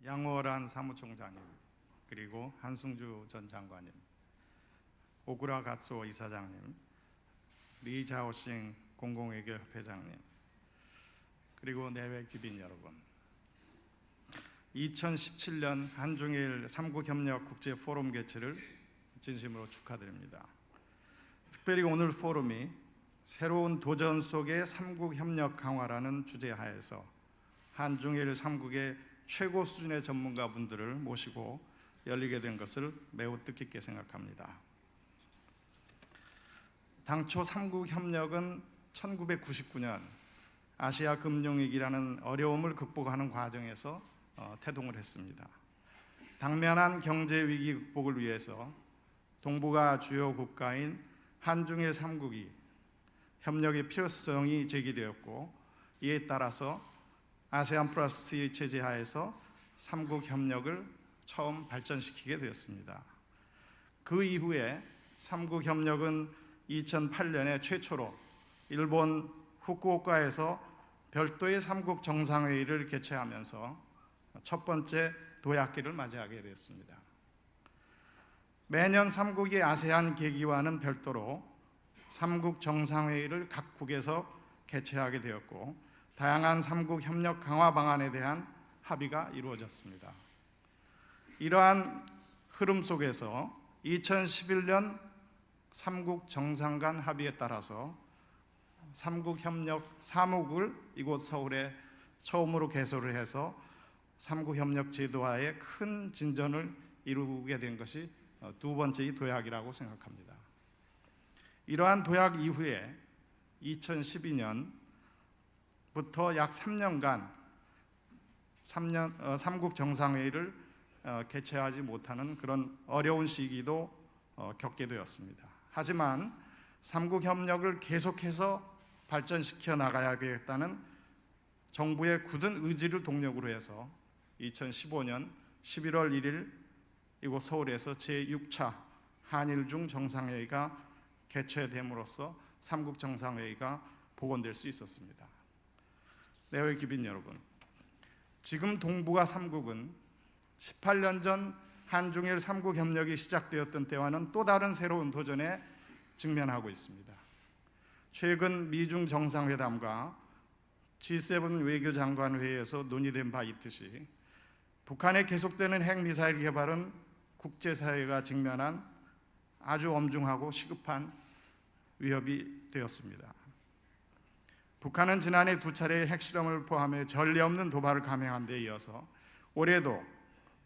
양호란 사무총장님, 그리고 한승주 전 장관님, 오구라 갓소 이사장님, 리자오싱 공공외교협회장님, 그리고 내외 귀빈 여러분, 2017년 한중일 삼국협력 국제포럼 개최를 진심으로 축하드립니다. 특별히 오늘 포럼이 새로운 도전 속의 삼국협력 강화라는 주제하에서 한중일 삼국의 최고 수준의 전문가분들을 모시고 열리게 된 것을 매우 뜻깊게 생각합니다. 당초 삼국협력은 1999년 아시아 금융위기라는 어려움을 극복하는 과정에서 태동을 했습니다. 당면한 경제위기 극복을 위해서 동북아 주요 국가인 한중일 삼국이 협력의 필요성이 제기되었고, 이에 따라서 아세안 플러스 2 체제 하에서 삼국협력을 처음 발전시키게 되었습니다. 그 이후에 삼국협력은 2008년에 최초로 일본 후쿠오카에서 별도의 삼국 정상회의를 개최하면서 첫 번째 도약기를 맞이하게 되었습니다. 매년 삼국이 아세안 계기와는 별도로 삼국 정상회의를 각국에서 개최하게 되었고, 다양한 삼국 협력 강화 방안에 대한 합의가 이루어졌습니다. 이러한 흐름 속에서 2011년 삼국 정상 간 합의에 따라서 삼국협력 사무국을 이곳 서울에 처음으로 개소를 해서 삼국협력 제도화에 큰 진전을 이루게 된 것이 두 번째의 도약이라고 생각합니다. 이러한 도약 이후에 2012년부터 약 3년간 삼국 정상회의를 개최하지 못하는 그런 어려운 시기도 겪게 되었습니다. 하지만 삼국협력을 계속해서 발전시켜 나가야겠다는 정부의 굳은 의지를 동력으로 해서 2015년 11월 1일 이곳 서울에서 제6차 한일중 정상회의가 개최됨으로써 삼국 정상회의가 복원될 수 있었습니다. 내외 귀빈 여러분, 지금 동북아 삼국은 18년 전 한중일 삼국 협력이 시작되었던 때와는 또 다른 새로운 도전에 직면하고 있습니다. 최근 미중 정상회담과 G7 외교장관 회의에서 논의된 바 있듯이 북한의 계속되는 핵미사일 개발은 국제사회가 직면한 아주 엄중하고 시급한 위협이 되었습니다. 북한은 지난해 두 차례의 핵실험을 포함해 전례 없는 도발을 감행한 데 이어서 올해도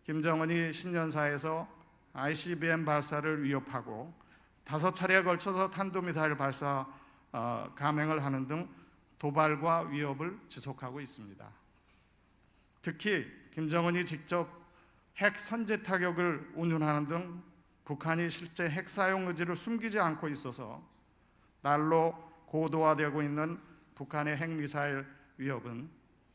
김정은이 신년사에서 ICBM 발사를 위협하고 5차례에 걸쳐서 탄도미사일 발사 감행을 하는 등 도발과 위협을 지속하고 있습니다. 특히 김정은이 직접 핵 선제 타격을 운운하는 등 북한이 실제 핵 사용 의지를 숨기지 않고 있어서 날로 고도화되고 있는 북한의 핵미사일 위협은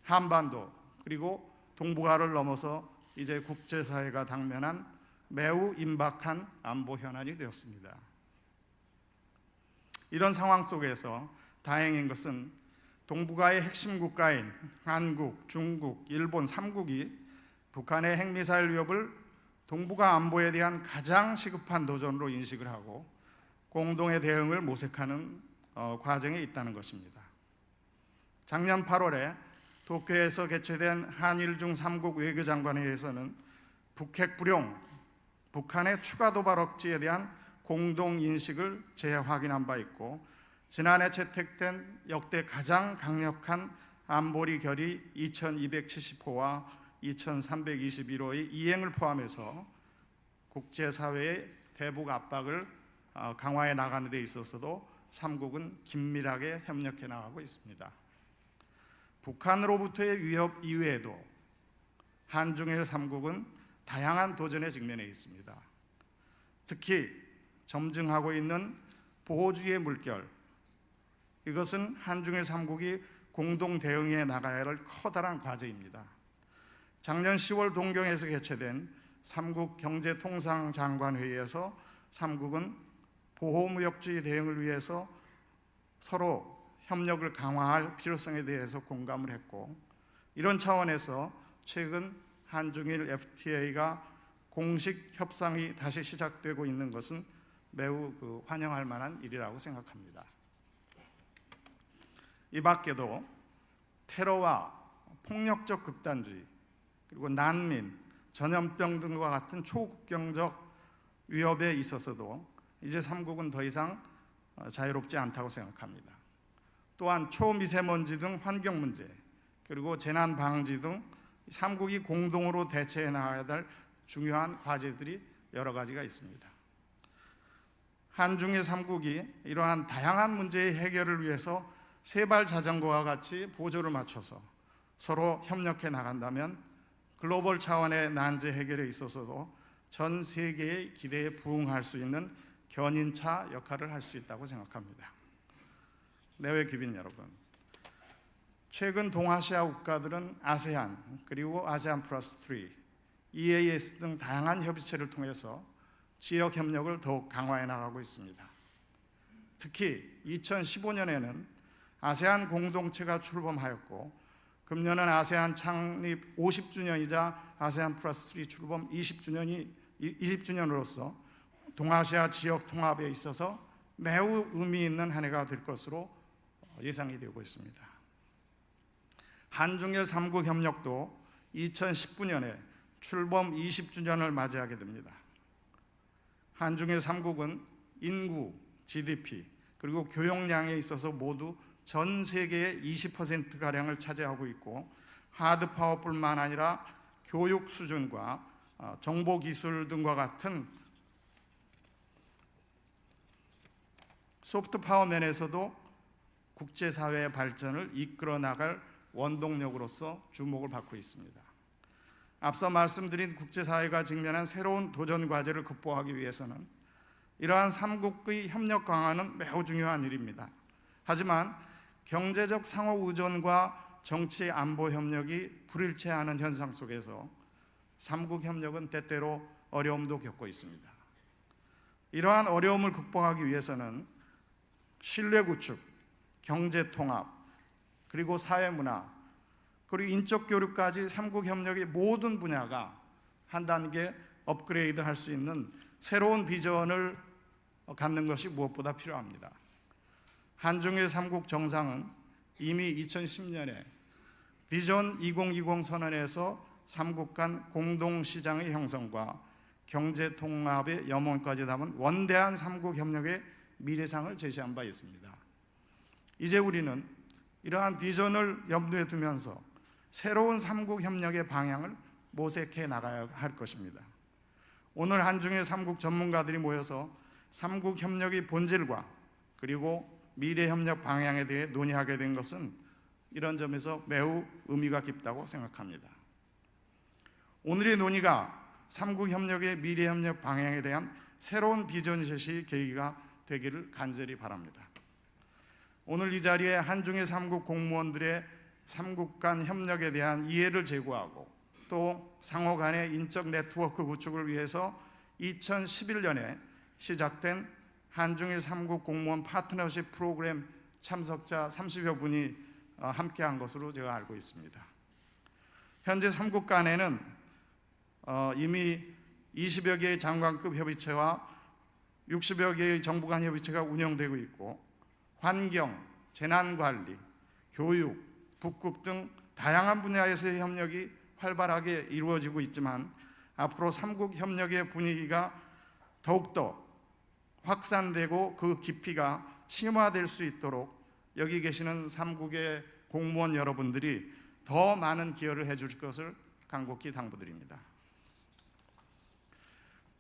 한반도 그리고 동북아를 넘어서 이제 국제사회가 당면한 매우 임박한 안보 현안이 되었습니다. 이런 상황 속에서 다행인 것은 동북아의 핵심 국가인 한국, 중국, 일본 3국이 북한의 핵미사일 위협을 동북아 안보에 대한 가장 시급한 도전으로 인식을 하고 공동의 대응을 모색하는 과정에 있다는 것입니다. 작년 8월에 도쿄에서 개최된 한일중 3국 외교장관회의에서는 북핵 불용, 북한의 추가 도발 억지에 대한 공동인식을 재확인한 바 있고, 지난해 채택된 역대 가장 강력한 안보리 결의 2270호와 2321호의 이행을 포함해서 국제사회의 대북 압박을 강화해 나가는 데 있어서도 3국은 긴밀하게 협력해 나가고 있습니다. 북한으로부터의 위협 이외에도 한중일 3국은 다양한 도전에 직면해 있습니다. 특히 점증하고 있는 보호주의의 물결, 이것은 한중일 3국이 공동 대응해 나가야 할 커다란 과제입니다. 작년 10월 동경에서 개최된 3국 경제통상장관회의에서 3국은 보호무역주의 대응을 위해서 서로 협력을 강화할 필요성에 대해서 공감을 했고, 이런 차원에서 최근 한중일 FTA가 공식 협상이 다시 시작되고 있는 것은 매우 환영할 만한 일이라고 생각합니다. 이 밖에도 테러와 폭력적 극단주의, 그리고 난민, 전염병 등과 같은 초국경적 위협에 있어서도 이제 삼국은 더 이상 자유롭지 않다고 생각합니다. 또한 초미세먼지 등 환경 문제, 그리고 재난 방지 등 삼국이 공동으로 대처해 나가야 될 중요한 과제들이 여러 가지가 있습니다. 한중일 삼국이 이러한 다양한 문제의 해결을 위해서 세발 자전거와 같이 보조를 맞춰서 서로 협력해 나간다면 글로벌 차원의 난제 해결에 있어서도 전 세계의 기대에 부응할 수 있는 견인차 역할을 할 수 있다고 생각합니다. 내외 귀빈 여러분, 최근 동아시아 국가들은 아세안, 그리고 아세안 플러스 3, EAS 등 다양한 협의체를 통해서 지역 협력을 더욱 강화해 나가고 있습니다. 특히 2015년에는 아세안 공동체가 출범하였고, 금년은 아세안 창립 50주년이자 아세안 플러스 3 출범 20주년으로서 동아시아 지역 통합에 있어서 매우 의미 있는 한 해가 될 것으로 예상이 되고 있습니다. 한중일 삼국 협력도 2019년에 출범 20주년을 맞이하게 됩니다. 한중일 삼국은 인구, GDP, 그리고 교역량에 있어서 모두 전 세계의 20%가량을 차지하고 있고, 하드 파워뿐만 아니라 교육 수준과 정보기술 등과 같은 소프트 파워 면에서도 국제사회의 발전을 이끌어 나갈 원동력으로서 주목을 받고 있습니다. 앞서 말씀드린 국제사회가 직면한 새로운 도전 과제를 극복하기 위해서는 이러한 삼국의 협력 강화는 매우 중요한 일입니다. 하지만 경제적 상호 의존과 정치 안보 협력이 불일치하는 현상 속에서 삼국 협력은 때때로 어려움도 겪고 있습니다. 이러한 어려움을 극복하기 위해서는 신뢰 구축, 경제 통합, 그리고 사회 문화, 그리고 인적 교류까지 삼국 협력의 모든 분야가 한 단계 업그레이드 할 수 있는 새로운 비전을 갖는 것이 무엇보다 필요합니다. 한중일 삼국 정상은 이미 2010년에 비전 2020 선언에서 삼국 간 공동시장의 형성과 경제 통합의 염원까지 담은 원대한 삼국 협력의 미래상을 제시한 바 있습니다. 이제 우리는 이러한 비전을 염두에 두면서 새로운 삼국 협력의 방향을 모색해 나가야 할 것입니다. 오늘 한중일 삼국 전문가들이 모여서 삼국 협력의 본질과 그리고 미래 협력 방향에 대해 논의하게 된 것은 이런 점에서 매우 의미가 깊다고 생각합니다. 오늘의 논의가 삼국 협력의 미래 협력 방향에 대한 새로운 비전 제시 계기가 되기를 간절히 바랍니다. 오늘 이 자리에 한중일 삼국 공무원들의 삼국 간 협력에 대한 이해를 제고하고 또 상호 간의 인적 네트워크 구축을 위해서 2011년에 시작된 한중일 삼국 공무원 파트너십 프로그램 참석자 30여 분이 함께한 것으로 제가 알고 있습니다. 현재 삼국 간에는 이미 20여 개의 장관급 협의체와 60여 개의 정부 간 협의체가 운영되고 있고, 환경, 재난관리, 교육, 북극 등 다양한 분야에서의 협력이 활발하게 이루어지고 있지만 앞으로 삼국 협력의 분위기가 더욱더 확산되고 그 깊이가 심화될 수 있도록 여기 계시는 삼국의 공무원 여러분들이 더 많은 기여를 해줄 것을 간곡히 당부드립니다.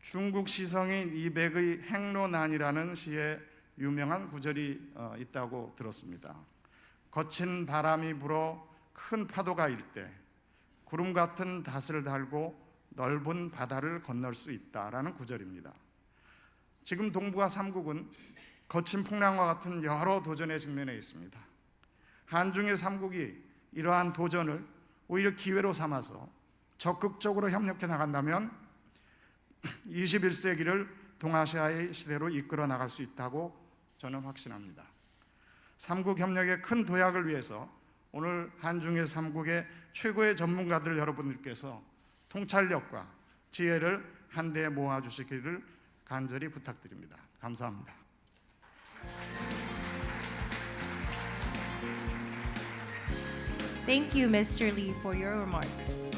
중국 시성인 이백의 행로난이라는 시에 유명한 구절이 있다고 들었습니다. 거친 바람이 불어 큰 파도가 일 때 구름 같은 닷을 달고 넓은 바다를 건널 수 있다라는 구절입니다. 지금 동북아 삼국은 거친 풍랑과 같은 여러 도전에 직면해 있습니다. 한중일 삼국이 이러한 도전을 오히려 기회로 삼아서 적극적으로 협력해 나간다면 21세기를 동아시아의 시대로 이끌어 나갈 수 있다고 저는 확신합니다. 삼국 협력의 큰 도약을 위해서 오늘 한중일 삼국의 최고의 전문가들 여러분들께서 통찰력과 지혜를 한데에 모아주시기를 간절히 부탁드립니다. 감사합니다. Thank you, Mr. Lee, for your remarks.